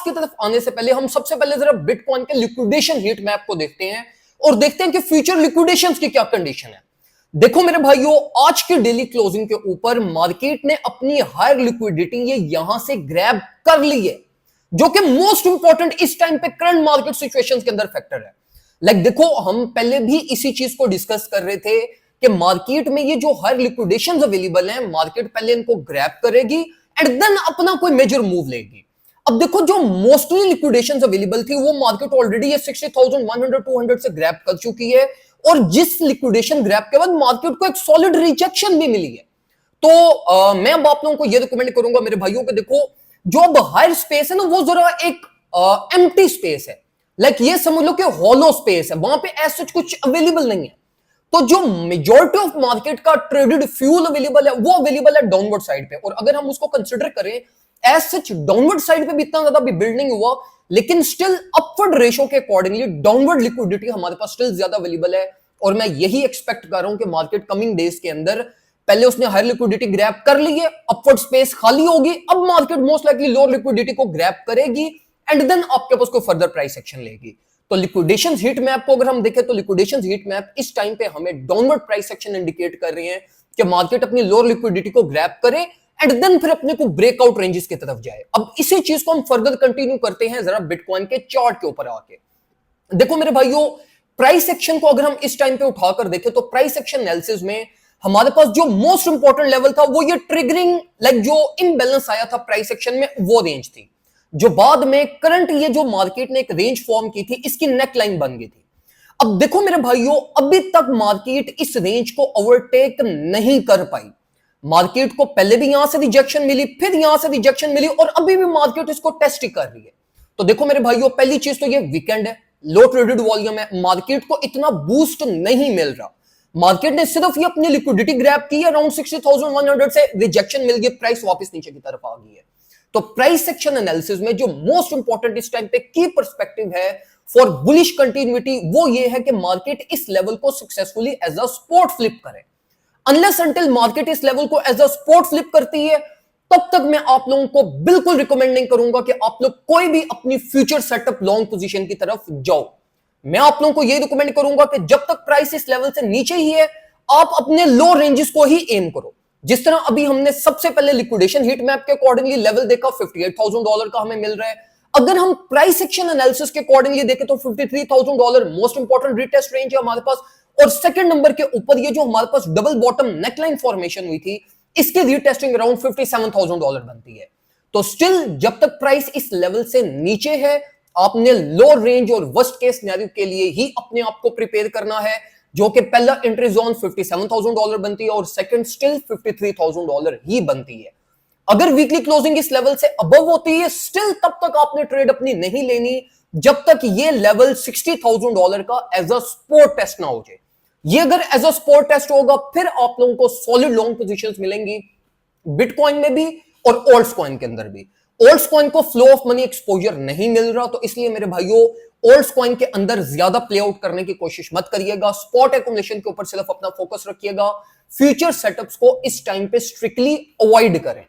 की तरफ आने से पहले हम सबसे पहले जरा बिटकॉइन के लिक्विडेशन हीट मैप को देखते हैं और देखते हैं कि फ्यूचर लिक्विडेशंस की क्या कंडीशन है। देखो मेरे भाइयों, आज की डेली क्लोजिंग के ऊपर मार्केट ने अपनी हायर लिक्विडिटी ये यहां से ग्रैब कर ली है, जो कि मोस्ट इंपॉर्टेंट इस टाइम पे करंट मार्केट सिचुएशंस के अंदर फैक्टर है। देखो, हम पहले भी इसी चीज को डिस्कस कर रहे थे कि मार्केट में ये जो हायर लिक्विडेशंस अवेलेबल हैं, मार्केट पहले इनको ग्रैब करेगी एंड देन अपना कोई मेजर मूव लेगी। अब देखो, जो मोस्टली लिक्विडेशंस अवेलेबल थी वो मार्केट ऑलरेडी 60,100 200 से ग्रैब कर चुकी है, और जिस लिक्विडेशन ग्रैब के बाद मार्केट को एक सॉलिड रिजेक्शन भी मिली है। तो मैं अब आप लोगों को यह रिकमेंड करूंगा मेरे भाइयों के, देखो जो अब हायर स्पेस है ना, वो जरा एक एम्प्टी स्पेस है। ये समझ लो कि हॉलो स्पेस है, वहां पे ऐसा कुछ अवेलेबल नहीं है। तो जो मेजॉरिटी ऑफ मार्केट का ट्रेडेड फ्यूल अवेलेबल है वो अवेलेबल है डाउनवर्ड साइड पे, और अगर हम उसको कंसिडर करें एज सच, डाउनवर्ड साइड पे भी इतना ज्यादा भी बिल्डिंग हुआ, लेकिन स्टिल अपवर्ड रेशो के अकॉर्डिंगली डाउनवर्ड लिक्विडिटी हमारे पास स्टिल ज्यादा अवेलेबल है। और मैं यही एक्सपेक्ट कर रहा हूं कि मार्केट कमिंग डेज के अंदर, पहले उसने हायर लिक्विडिटी ग्रैब कर ली है, अपवर्ड स्पेस खाली होगी, अब market most likely lower liquidity को ग्रैब करेगी एंड देन आपके पास कोई फर्दर प्राइस एक्शन लेगी। तो लिक्विडेशन हीट मैप को अगर हम देखें तो लिक्विडेशन हीट मैप इस टाइम पे हमें डाउनवर्ड प्राइस एक्शन इंडिकेट कर रही है कि मार्केट अपनी लोअर लिक्विडिटी को ग्रैब करे एंड देन फिर अपने को ब्रेकआउट रेंजेस की तरफ जाए। अब इसी चीज को हम फर्दर कंटिन्यू करते हैं जरा बिटकॉइन के चार्ट के ऊपर आके। देखो मेरे भाइयों, प्राइस एक्शन को अगर हम इस टाइम पे उठाकर देखें तो प्राइस एक्शन एनालिसिस में हमारे पास जो मोस्ट इंपॉर्टेंट लेवल था वो ये ट्रिगरिंग जो इम्बैलेंस आया था प्राइस एक्शन में, वो रेंज थी, जो बाद में करंट ये जो मार्केट ने एक रेंज फॉर्म की थी, इसकी नेकलाइन बन गई थी। अब देखो मेरे भाइयों, अभी तक मार्केट इस रेंज को ओवरटेक नहीं कर पाई। मार्केट को पहले भी यहां से रिजेक्शन मिली, फिर यहां से रिजेक्शन मिली, और अभी भी मार्केट इसको टेस्ट ही कर रही है। तो देखो मेरे भाइयों, पहली चीज तो ये वीकेंड है, लो ट्रेडेड वॉल्यूम है, मार्केट को इतना बूस्ट नहीं मिल रहा। मार्केट ने सिर्फ ये अपनी लिक्विडिटी ग्रैब की है, अराउंड 60,100 से रिजेक्शन मिल गई, प्राइस वापस नीचे की तरफ आ गई है। तो प्राइस सेक्शन एनालिसिस में जो मोस्ट इंपॉर्टेंट इस टाइम पे की पर्सपेक्टिव है फॉर बुलिश कंटिन्यूटी, वो ये है कि मार्केट इस लेवल को successfully as a spot flip करे। अनलेस अंटिल मार्केट इस लेवल को एज अ स्पॉट फ्लिप करती है, तब तक मैं आप लोगों को बिल्कुल रिकमेंड नहीं करूंगा कि आप लोग कोई भी अपनी फ्यूचर सेटअप लॉन्ग पोजीशन की तरफ जाओ। मैं आप लोगों को यह रिकमेंड करूंगा कि जब तक प्राइस इस लेवल से नीचे ही है, आप अपने लो रेंजेस को ही एम करो। जिस तरह अभी हमने सबसे पहले लिक्विडेशन हीट मैप के अकॉर्डिंगली लेवल देखा, $58,000 का हमें मिल रहा है। अगर हम प्राइस एक्शन एनालिसिस के अकॉर्डिंगली देखें तो $53,000 मोस्ट इंपॉर्टेंट रीटेस्ट रेंज है हमारे पास, और सेकंड नंबर के ऊपर ये जो हमारे पास डबल बॉटम नेकलाइन फॉर्मेशन हुई थी, इसकी रीटेस्टिंग अराउंड $57,000 बनती है। तो स्टिल जब तक प्राइस इस लेवल से नीचे है, आपने लो रेंज और वर्स्ट केस सिनेरियो के लिए ही अपने आप को प्रिपेयर करना है, जो कि पहला एंट्री जोन $57,000 बनती है और सेकंड स्टिल $53,000 ही बनती है। अगर वीकली क्लोजिंग इस लेवल से अबव होती है, स्टिल तब तक आपने ट्रेड अपनी नहीं लेनी जब तक ये लेवल $60,000 का एज अ स्पोर्ट टेस्ट ना हो जाए। ये अगर एज अ स्पोर्ट टेस्ट होगा, फिर आप लोगों को सॉलिड लॉन्ग पोजीशंस मिलेंगी, बिटकॉइन में भी और ओल्ड्स कॉइन के अंदर भी। ओल्ड्स कॉइन को फ्लो ऑफ मनी एक्सपोजर नहीं मिल रहा, तो इसलिए मेरे भाइयों ओल्ड्स कॉइन के अंदर ज्यादा प्ले आउट करने की कोशिश मत करिएगा। स्पॉट एक्युमुलेशन के ऊपर सिर्फ अपना फोकस रखिएगा। फ्यूचर सेटअप्स को इस टाइम पे स्ट्रिक्टली अवॉइड करें,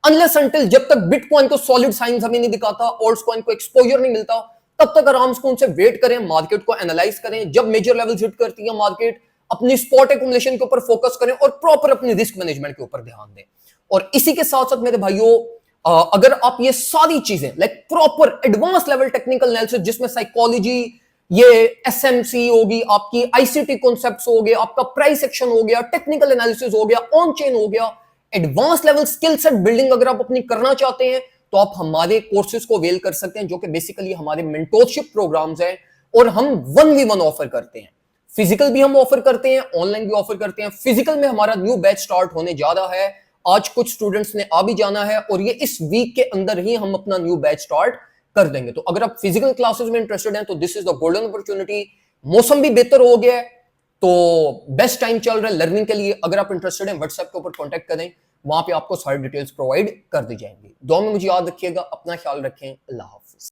अनलेस अंटिल जब तक बिटकॉइन को सॉलिड साइंस हमें नहीं दिखाता, ओल्ड्स कॉइन को एक्सपोजर नहीं मिलता, तब तक आराम से उनसे वेट करें, मार्केट को एनालाइज करें। जब मेजर लेवल हिट करती है मार्केट, अपनी स्पॉट एक्युमुलेशन के ऊपर फोकस करें और प्रॉपर अपनी रिस्क मैनेजमेंट के ऊपर ध्यान दें। और इसी के साथ साथ मेरे भाइयों, अगर आप ये सारी चीजें proper advance level technical analysis, जिसमें साइकोलॉजी, ये एसएमसी होगी, आपकी आईसीटी कॉन्सेप्ट्स हो गए, आपका प्राइस एक्शन हो गया, टेक्निकल एनालिसिस हो गया, ऑन चेन हो गया, advance level skill set building अगर आप अपनी करना चाहते हैं, तो आप हमारे कोर्सेज को अवेल कर सकते हैं, जो कि बेसिकली हमारे मेंटोरशिप प्रोग्राम्स हैं, और हम 1v1 ऑफर करते हैं। फिजिकल भी हम ऑफर करते हैं, ऑनलाइन भी ऑफर करते हैं। फिजिकल में हमारा न्यू बैच स्टार्ट होने जा रहा है, आज कुछ स्टूडेंट्स ने आ भी जाना है, और ये इस वीक के अंदर ही हम अपना न्यू बैच स्टार्ट कर देंगे। तो अगर आप फिजिकल क्लासेस में इंटरेस्टेड हैं तो this is the golden opportunity. मौसम भी बेहतर हो गया है, तो बेस्ट टाइम चल रहा है लर्निंग के लिए। अगर आप इंटरेस्टेड हैं, व्हाट्सएप के ऊपर कॉन्टैक्ट करें, वहां पे आपको सारी डिटेल्स प्रोवाइड कर दी जाएंगी। दुआ में मुझे याद रखिएगा, अपना ख्याल रखें, अल्लाह हाफिज।